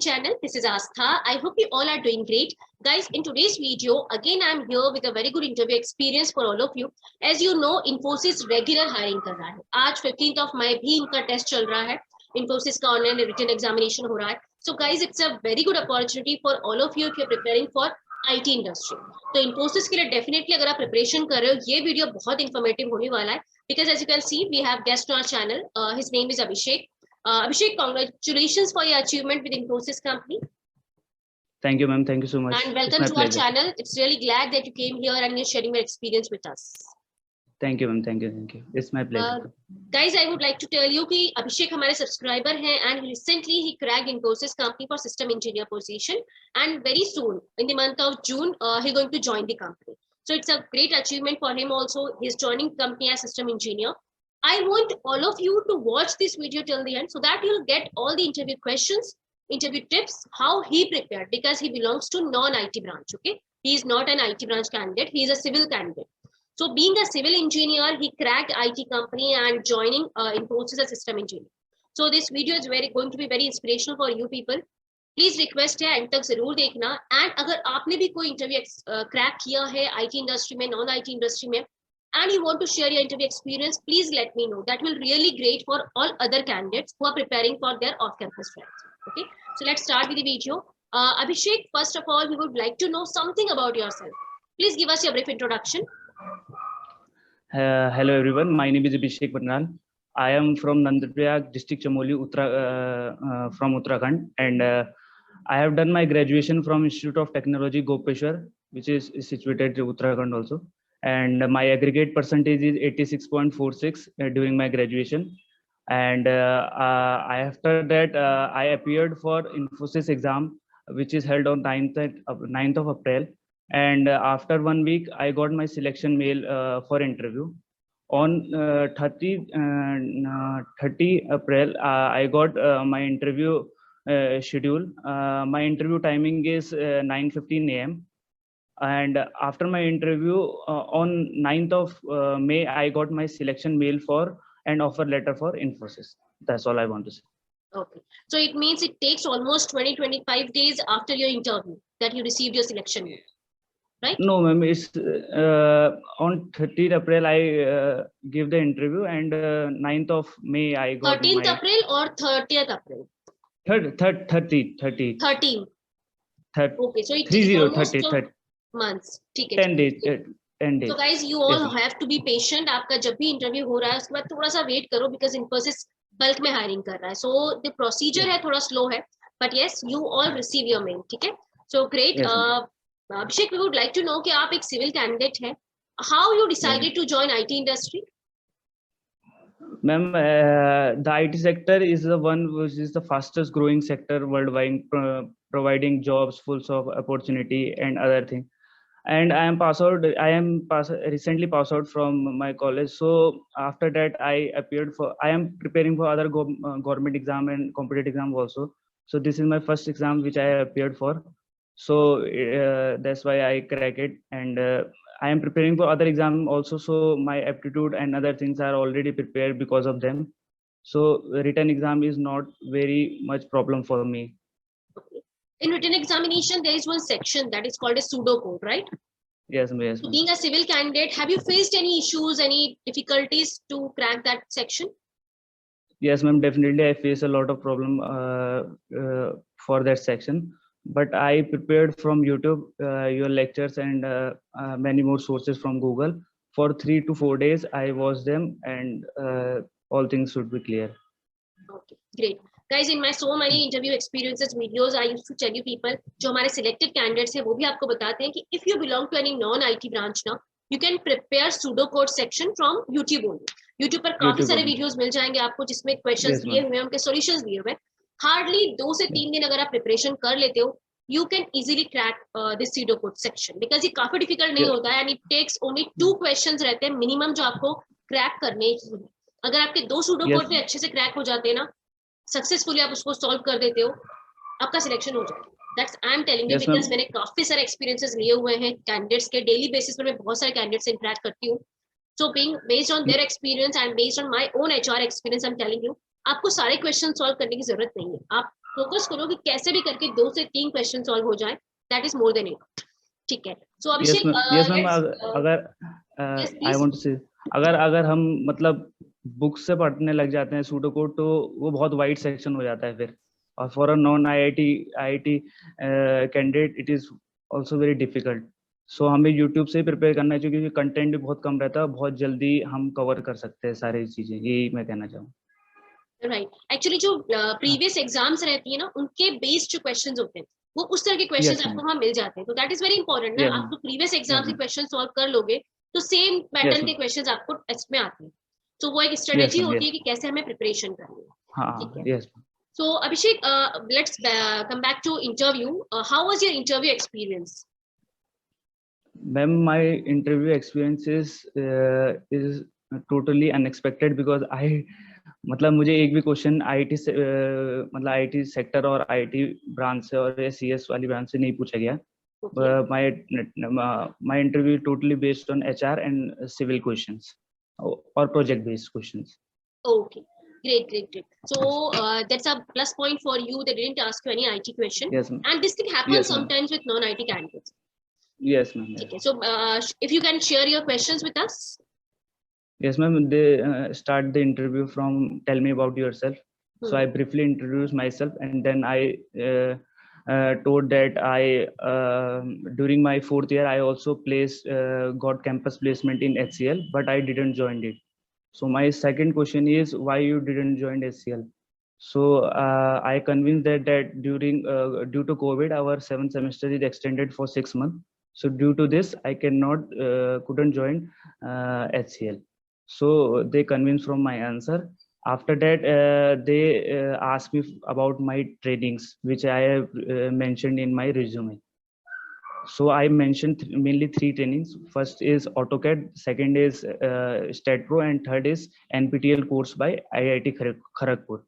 channel. This is Astha. I hope you all are doing great. Guys, in today's video, again, I'm here with a very good interview experience for all of you. As you know, Infosys regular hiring कर रहा है. आज 15th of May भी इनका test चल रहा है. Infosys का ऑनलाइन रिटन एग्जामिनेशन हो रहा है. So guys, it's a very good opportunity for all of you if you're preparing for IT industry. तो Infosys के लिए डेफिनेटली अगर आप प्रिपरेशन कर रहे हो, ये वीडियो बहुत इन्फॉर्मेटिव होने वाला है. Because as you can see, we have guest on our channel. His name is Abhishek. Abhishek, congratulations for your achievement with Infosys company. Thank you, ma'am. Thank you so much. And welcome to our channel. It's really glad that you came here and you're sharing your experience with us. Thank you, ma'am. Thank you. Thank you. It's my pleasure. Guys, I would like to tell you कि Abhishek हमारे subscriber हैं and recently he cracked Infosys company for system engineer position and very soon in the month of June he's going to join the company. So it's a great achievement for him also. He's joining the company as system engineer. I want all of you to watch this video till the end so that you'll get all the interview questions, interview tips, how he prepared, because he belongs to non-IT branch, okay? He is not an IT branch candidate, he is a civil candidate. So being a civil engineer, he cracked IT company and joining Infosys as system engineer. So this video is going to be very inspirational for you people. Please request है end तक जरूर देखना. And अगर आपने भी कोई interview crack किया है IT industry में, non-IT industry में, and you want to share your interview experience, please let me know. That will really great for all other candidates who are preparing for their off-campus trials. Okay, so let's start with the video. Abhishek, first of all, we would like to know something about yourself. Please give us your brief introduction. Hello everyone, my name is Abhishek Barnal. I am from Nandaprayag district, Chamoli, from Uttarakhand, and I have done my graduation from Institute of Technology, Gopeshwar, which is situated in Uttarakhand also. And my aggregate percentage is 86.46 during my graduation. And after that, I appeared for Infosys exam, which is held on 9th of April. And after 1 week, I got my selection mail for interview. On 30 April, I got my interview schedule. My interview timing is 9:15 a.m. And after my interview on 9th of May, I got my selection mail for an offer letter for Infosys. That's all I want to say. Okay. So it means it takes almost 20-25 days after your interview that you received your selection mail, right? No, ma'am. It's on 30th April, I gave the interview, and 9th of May, I got 13th April or 30th April? 30. 13. Okay. So it 30, almost 30. months. 10 days. 10 days. So guys, you all yes, have to be patient. आपका जब भी interview हो रहा है उसके बाद थोड़ा सा वेट करो because Infosys बल्क में हायरिंग कर रहा है. So the procedure है थोड़ा slow है, but yes, you all receive your mail. ठीक है? So great. Yes, Abhishek, we would like to know कि आप एक civil candidate हैं. How you decided to join IT industry? Ma'am, the IT sector is the one which is the fastest growing sector worldwide, providing jobs, full of opportunity and other things. And I am recently passed out from my college. So after that, I am preparing for other government exam and competitive exam also. So this is my first exam which I appeared for. So that's why I crack it. And I am preparing for other exam also. So my aptitude and other things are already prepared because of them. So written exam is not very much problem for me. Okay. In written examination, there is one section that is called a pseudo code, right? Yes, yes. So being a civil candidate, have you faced any issues, any difficulties to crack that section? Yes, ma'am, definitely I face a lot of problem for that section. But I prepared from YouTube, your lectures and many more sources from Google. For 3 to 4 days, I watched them and all things should be clear. Okay, great. Guys, in my so many interview experiences videos, I used to tell you people, जो हमारे selected candidates हैं, वो भी आपको बताते हैं कि if you belong to any non-IT branch now, you can prepare pseudocode section from YouTube only. YouTube पर काफी सारे videos मिल जाएंगे आपको जिसमें questions दिए हुए हैं, उनके solutions दिए हुए हैं. Hardly 2 से 3 दिन अगर आप preparation कर लेते हो, you can easily crack this pseudocode section because ये काफी difficult नहीं होता है and it takes only 2 questions रहते हैं minimum जो आपको crack करने हैं. अगर आपके 2 pseudocode में अच्छे से crack हो जाते हैं ना, सक्सेसफुली आप उसको सॉल्व कर देते हो, आपका सिलेक्शन हो जाएगा. That's I am telling you because मैंने काफी सारे एक्सपीरियंसेस लिए हुए हैं कैंडिडेट्स के. डेली बेसिस पर मैं बहुत सारे कैंडिडेट्स से इंटरेक्ट करती हूँ. So being based on their experience and based on my own HR experience, I am telling you, आपको सारे क्वेश्चन सॉल्व करने की जरूरत नहीं है. आप फोकस करो कि कैसे भी करके 2 से 3 क्वेश्चन सॉल्व हो जाए, that is more than it. ठीक है, so yes Abhishek, ma'am, yes ma'am. Let's, अगर yes I please. Want to say, अगर अगर हम मतलब बुक से पढ़ने लग जाते हैं सूडो कोड, तो वो बहुत वाइड सेक्शन हो जाता है फिर, और for a non IIT candidate it is also very difficult. So हमें यूट्यूब से ही प्रिपेयर करना चाहिए, क्योंकि कंटेंट भी बहुत कम रहता है, बहुत जल्दी हम कवर कर सकते हैं सारी चीजें, यही मैं कहना चाहूँ। राइट, एक्चुअली जो प्रीवियस एग्जाम्स रहती है ना, उनके बेस्ड जो क्वेश्चंस होते हैं, वो उस तरह के क्वेश्चंस यस आपको मैम। वहां मिल जाते हैं, तो दैट इज वेरी इंपॉर्टेंट ना। यस आप मैम। तो प्रीवियस यस एग्जाम से मैम। क्वेश्चन सॉल्व कर लोगे, तो सेम यस पैटर्न के मैम। क्वेश्चंस आपको टेस्ट में आते हैं। तो वो एक यस स्ट्रेटेजी मैम। होती यस। है कि कैसे हमें प्रिपरेशन करनी है। ठीक हाँ, है, yes. so Abhishek, let's come back to interview. How was your interview experience? Ma'am, my interview experience is totally unexpected because I मतलब मुझे एक भी क्वेश्चन आईटी से मतलब आईटी सेक्टर और आईटी ब्रांच से और सीएस वाली ब्रांच से नहीं पूछा गया। Okay, My interview totally based on HR and civil questions or project based questions. okay, great, great, great. So that's a plus point for you. They didn't ask you any IT question, Yes ma'am. and this thing happens Yes ma'am. sometimes with non-IT candidates. Yes ma'am. Okay, Yes. so if you can share your questions with us. Yes, ma'am. They start the interview from tell me about yourself. So Hmm. I briefly introduced myself, and then I told that I during my 4th year I also got campus placement in HCL, but I didn't join it. So my second question is why you didn't join HCL. So I convinced that during due to COVID our 7th semester is extended for 6 months. So due to this I couldn't join HCL. So they convinced from my answer. After that they asked me about my trainings which I have mentioned in my resume. So I mentioned mainly 3 trainings. First is AutoCAD, second is StatPro, and third is NPTEL course by IIT Kharagpur.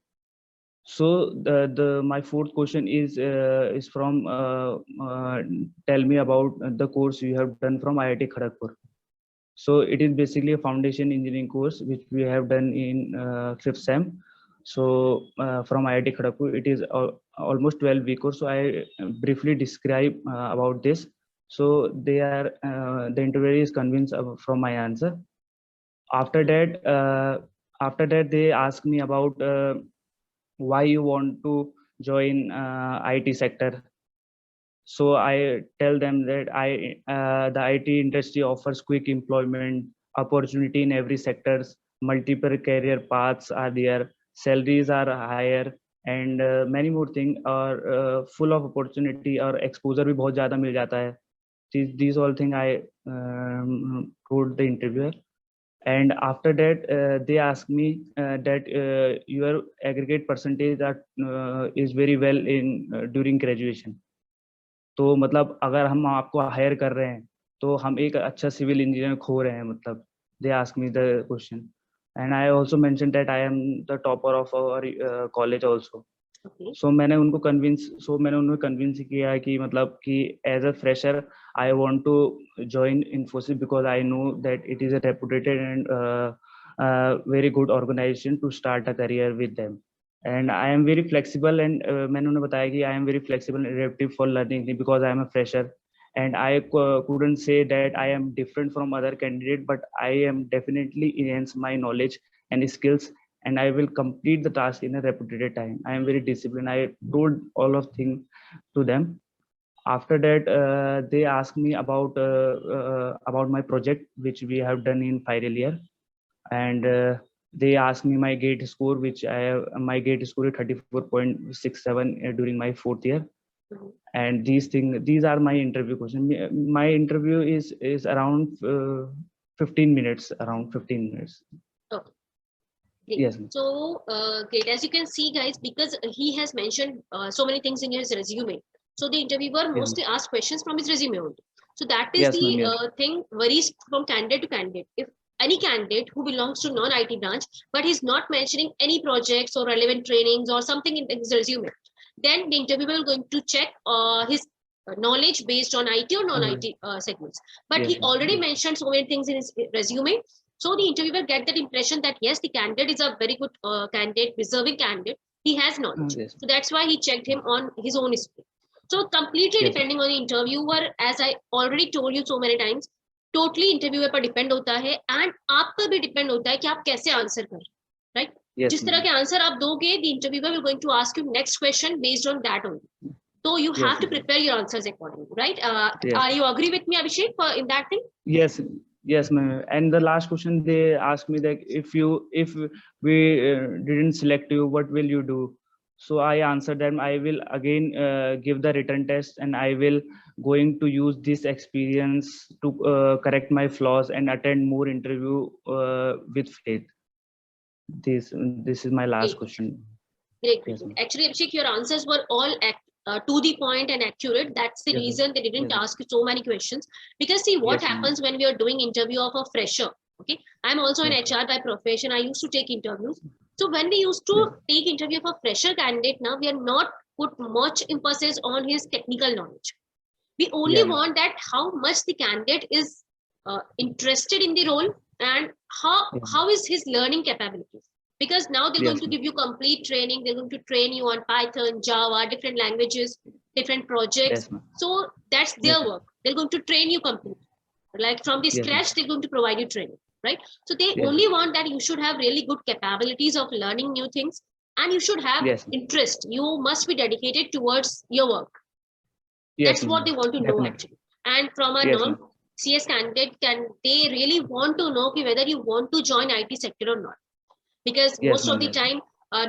So the my fourth question is from tell me about the course you have done from IIT Kharagpur. So it is basically a foundation engineering course which we have done in 5th sem. So from IIT Kharagpur, it is almost 12-week course. So I briefly describe about this. So the interviewer is convinced from my answer. After that they ask me about why you want to join IT sector. So I tell them that the IT industry offers quick employment opportunity in every sectors, multiple career paths are there, salaries are higher, and many more things are full of opportunity और exposure भी बहुत ज़्यादा मिल जाता है. These all things I told the interviewer. And after that they asked me that your aggregate percentage is very well in during graduation. तो मतलब अगर हम आपको हायर कर रहे हैं तो हम एक अच्छा सिविल इंजीनियर खो रहे हैं, मतलब they ask me the question. And I also mention that I am the topper of our college also. Okay. So मैंने उन्हें कन्विंस किया कि मतलब कि as a fresher I want to join Infosys because I know that it is a reputed and very good organisation to start a career with them. And I am very flexible and मैंने उन्हें बताया कि I am very flexible and adaptive for learning because I am a fresher and I couldn't say that I am different from other candidate, but I am definitely enhance my knowledge and skills and I will complete the task in a reputed time. I am very disciplined. I told all of things to them. After that they asked me about my project which we have done in final year. And they asked me my gate score, which I have my gate score is 34.67 during my 4th year. Mhm. And these are my interview questions. My interview is around 15 minutes, around 15 minutes. Okay, great. Yes ma'am. So great, as you can see guys, because he has mentioned so many things in his resume, so the interviewer Yes, mostly asks questions from his resume only. So that is yes the ma'am. Yes. thing varies from candidate to candidate. If any candidate who belongs to non-IT branch but he's not mentioning any projects or relevant trainings or something in his resume, then the interviewer is going to check his knowledge based on IT or non-IT segments. But Yes he ma'am. already Yes. mentioned so many things in his resume, so the interviewer get that impression that yes, the candidate is a very good candidate, deserving candidate. he has knowledge. Yes. So that's why he checked him on his own skill. So completely Yes. depending on the interviewer, as I already told you so many times, totally interviewer पर depend होता है, and आप पर भी depend होता है कि आप कैसे answer कर, right? Yes, जिस तरह के answer आप दोगे, the interviewer will going to ask you next question based on that only. So you have yes, to prepare your answers accordingly, right? Yes. Are you agree with me, Abhishek, in that thing? Yes, yes, ma'am. And the last question they asked me that if we didn't select you, what will you do? So I answered them, I will again give the written test, and I will going to use this experience to correct my flaws and attend more interview with faith. This is my last Great. question. Great. Yes, ma'am. Actually, Abhishek, your answers were all to the point and accurate. That's the Yes, reason they didn't yes, ask you so many questions. Because see, what yes, ma'am. happens when we are doing interview of a fresher? Okay, I'm also an Yes, HR by profession. I used to take interviews. So when we used to yes, take interview of a fresher candidate, now we are not put much emphasis on his technical knowledge. We only yeah, ma'am. want that how much the candidate is interested in the role, and how is his learning capabilities. Because now they're going Yes, to ma'am. give you complete training. They're going to train you on Python, Java, different languages, different projects. Yes, ma'am. So that's Yes, their work. They're going to train you completely. Like from the yes, ma'am. scratch, they're going to provide you training, right? So they Yes, only want that you should have really good capabilities of learning new things, and you should have yes, interest. You must be dedicated towards your work. yes, That's what they ma'am. want to know Definitely. actually. And from a Yes, non ma'am. CS candidate, can they really want to know whether you want to join IT sector or not? Because Yes, most of ma'am. the Yes. time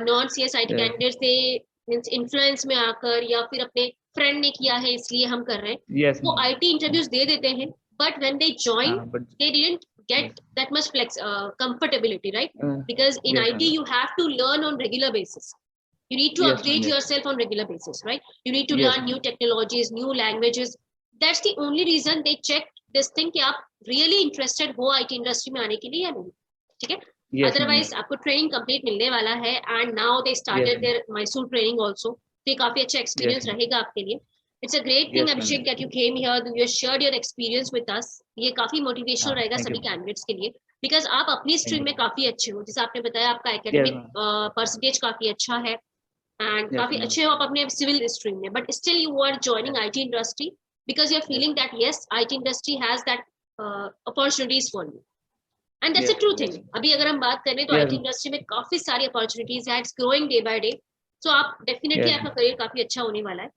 non CS IT Yes. candidates they influence में आकर या फिर अपने friend ने किया है इसलिए हम कर रहे हैं, Yes, वो ma'am. आईटी इंटरव्यूज दे देते हैं, but when they join But they didn't get that much comfortability, right? Because in yes, IT ma'am. you have to learn on regular basis. You need to Yes, ma'am. update Yes. yourself on regular basis, right? You need to Yes, learn ma'am. new technologies, new languages. That's the only reason they check this thing कि आप really interested हो IT industry में आने के लिए या नहीं, ठीक है? Yes, ma'am. Otherwise Yes. आपको ट्रेनिंग कंप्लीट मिलने वाला है, and now they Yes, started ma'am. There Mysore training also. तो ये काफी अच्छा Yes, एक्सपीरियंस ma'am. रहेगा आपके लिए. It's a great thing Yes, ma'am. Abhishek that you came here, you shared your experience with us. ये काफी मोटिवेशनल रहेगा Thank सभी you. कैंडिडेट्स के लिए, बिकॉज आप अपनी Thank स्ट्रीम you. में काफी अच्छे हो. जैसे आपने बताया आपका Yes, एकेडमिक ma'am. परसेंटेज काफी अच्छा है, एंड Yes, काफी ma'am. अच्छे हो आप अपने सिविल स्ट्रीम में, but still you are joining IT industry because you're feeling that yes, IT industry has that opportunities for you. And that's a Yes, true ma'am. Thing. Yes. अभी अगर हम बात करें तो Yes. आईटी इंडस्ट्री में काफी सारी अपॉर्चुनिटीज है, it's growing day by day. So आप डेफिनेटली Yes. आपका करियर काफी अच्छा होने वाला है.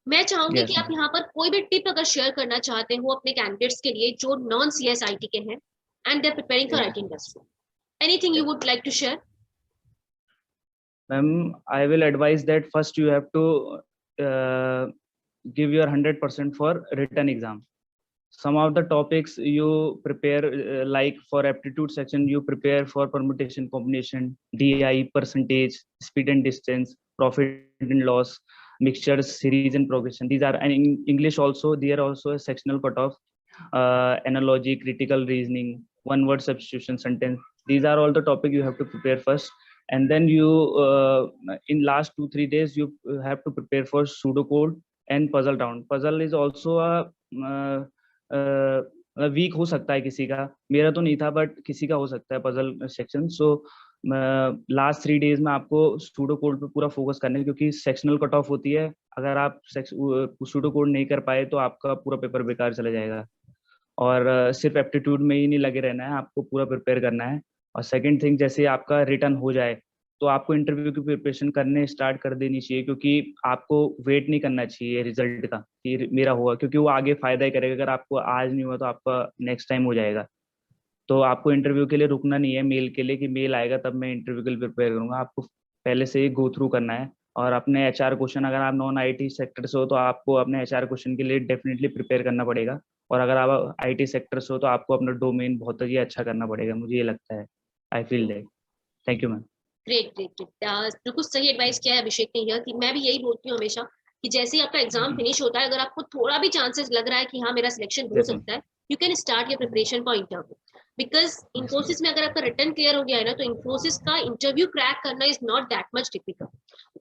मैं चाहूंगी Yes, कि आप ma'am. यहाँ पर कोई भी टिप अगर शेयर करना चाहते हो अपने कैंडिडेट्स के लिए जो नॉन CS IT के हैं and they are preparing for Yes. IT industry, anything you would like to share? Ma'am, I will advise that first you have to give your 100% for written exam. Some of the topics you prepare, like for aptitude section, you prepare for permutation, combination, DI, percentage, speed and distance, profit and loss, mixtures, series and progression. These are, and in English also, there are also a sectional cutoff, analogy, critical reasoning, one word substitution, sentence. These are all the topic you have to prepare first. And then you, in last 2-3 days, you have to prepare for pseudocode and puzzle round. Puzzle is also a weak हो सकता है किसी का, मेरा तो नहीं था but किसी का हो सकता है puzzle section. So last 3 days में आपको स्टूडो कोड पे पूरा फोकस करना है, क्योंकि सेक्शनल कट ऑफ होती है. अगर आप स्टूडो कोड नहीं कर पाए तो आपका पूरा पेपर बेकार चला जाएगा. और सिर्फ एप्टीट्यूड में ही नहीं लगे रहना है, आपको पूरा प्रिपेयर करना है. और सेकंड थिंग, जैसे आपका रिटर्न हो जाए तो आपको इंटरव्यू की प्रिपरेशन करने स्टार्ट कर देनी चाहिए, क्योंकि आपको वेट नहीं करना चाहिए रिजल्ट का कि मेरा हुआ, क्योंकि वो आगे फायदा ही करेगा. अगर आपको आज नहीं हुआ तो आपका नेक्स्ट टाइम हो जाएगा. तो आपको इंटरव्यू के लिए रुकना नहीं है मेल के लिए कि मेल आएगा तब मैं इंटरव्यू के लिए प्रिपेयर करूंगा. आपको पहले से ही गो थ्रू करना है. और अपने HR क्वेश्चन, अगर आप नॉन IT सेक्टर से हो तो आपको अपने HR क्वेश्चन के लिए डेफिनेटली प्रिपेयर करना पड़ेगा. और अगर आप IT सेक्टर से हो तो आपको अपना डोमेन बहुत ही अच्छा करना पड़ेगा, मुझे ये लगता है. I feel that. Thank you ma'am. Great great. बिल्कुल सही एडवाइस किया है अभिषेक ने हियर, कि मैं भी यही बोलती हूँ हमेशा कि जैसे ही आपका एग्जाम फिनिश होता है, अगर आपको थोड़ा भी चांसेस लग रहा है कि हाँ मेरा सिलेक्शन हो सकता है, you can start your preparation for interview. Because Infosys में अगर आपका रिटर्न क्लियर हो गया है ना, तो इन्फोसिस का इंटरव्यू क्रैक करना is not that much difficult,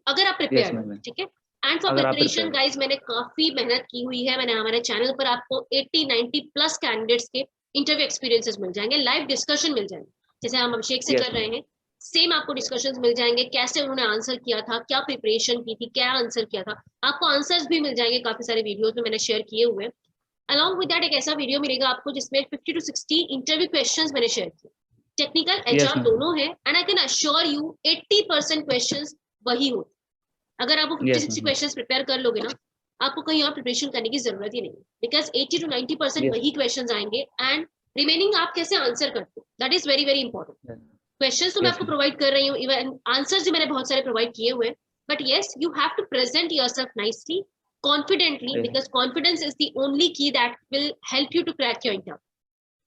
अगर आप प्रिपेयर हो. ठीक है. एंड फॉर प्रिपरेशन गाइज मैंने काफी मेहनत की हुई है. मैंने हमारे चैनल पर आपको 80-90 प्लस कैंडिडेट्स के इंटरव्यू एक्सपीरियंसेस मिल जाएंगे, लाइव डिस्कशन मिल जाएंगे, जैसे हम अभिषेक से कर रहे हैं. सेम आपको डिस्कशंस मिल जाएंगे, कैसे उन्होंने आंसर किया था, क्या प्रिपरेशन की थी, क्या आंसर किया था, आपको आंसर्स भी मिल जाएंगे, काफी सारे वीडियोस में मैंने शेयर किए हुए। अलॉन्ग विद दैट एक ऐसा वीडियो मिलेगा आपको जिसमें 50 to 60 इंटरव्यू क्वेश्चंस मैंने शेयर किए, टेक्निकल Yes, एचआर ma'am. दोनों है, and I can assure you 80% questions वही होते। अगर आप वो 50 Yes, 60 ma'am. क्वेश्चंस प्रिपेयर कर लोगे ना, आपको कहीं और प्रिपरेशन करने की जरूरत ही नहीं, बिकॉज 80 to 90% Yes. वही क्वेश्चंस आएंगे, एंड रिमेनिंग आप कैसे आंसर करते हो, that is very very important. Yes, questions तो मैं yes, आपको ma'am. प्रोवाइड कर रही हूँ, इवन आंसर्स भी मैंने बहुत सारे प्रोवाइड किए हुए हैं, but yes you have to present yourself nicely, confidently, Yes. Because confidence is the only key that will help you to crack your interview.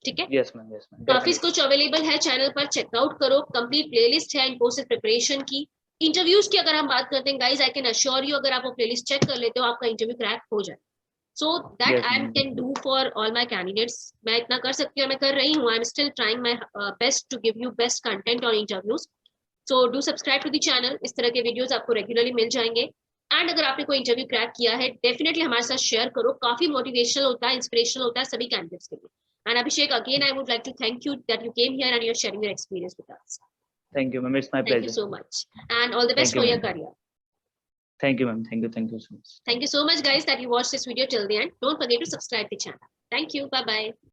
ठीक है, Yes, ma'am. Yes, ma'am. काफी Definitely. कुछ अवेलेबल है channel पर, checkout करो, complete playlist है Infosys preparation की। Interviews की अगर हम बात करते हैं guys, I can assure you, अगर आप वो प्लेलिस्ट चेक कर लेते हो आपका इंटरव्यू क्रैक हो जाए। So that Yes, I ma'am. Can do for all my candidates, मैं इतना कर सकती हूँ, मैं कर रही हूँ, I am still trying my best to give you best content on interviews. So do subscribe to the channel, इस तरह के वीडियोस आपको रेगुलरली मिल जाएंगे। एंड अगर आपने कोई इंटरव्यू क्रैक किया है, डेफिनेटली हमारे साथ शेयर करो, काफी मोटिवेशनल होता है, इंस्पिरेशनल होता है सभी कैंडिडेट्स के लिए। And Abhishek, again, I would like to thank you that you came here and you're sharing your experience with us. Thank you, ma'am. It's my Thank you pleasure. so much. And all the best Thank you, for your ma'am. career. Thank you, ma'am. Thank you. Thank you so much. Thank you so much, guys, that you watched this video till the end. Don't forget to subscribe to the channel. Thank you. Bye-bye.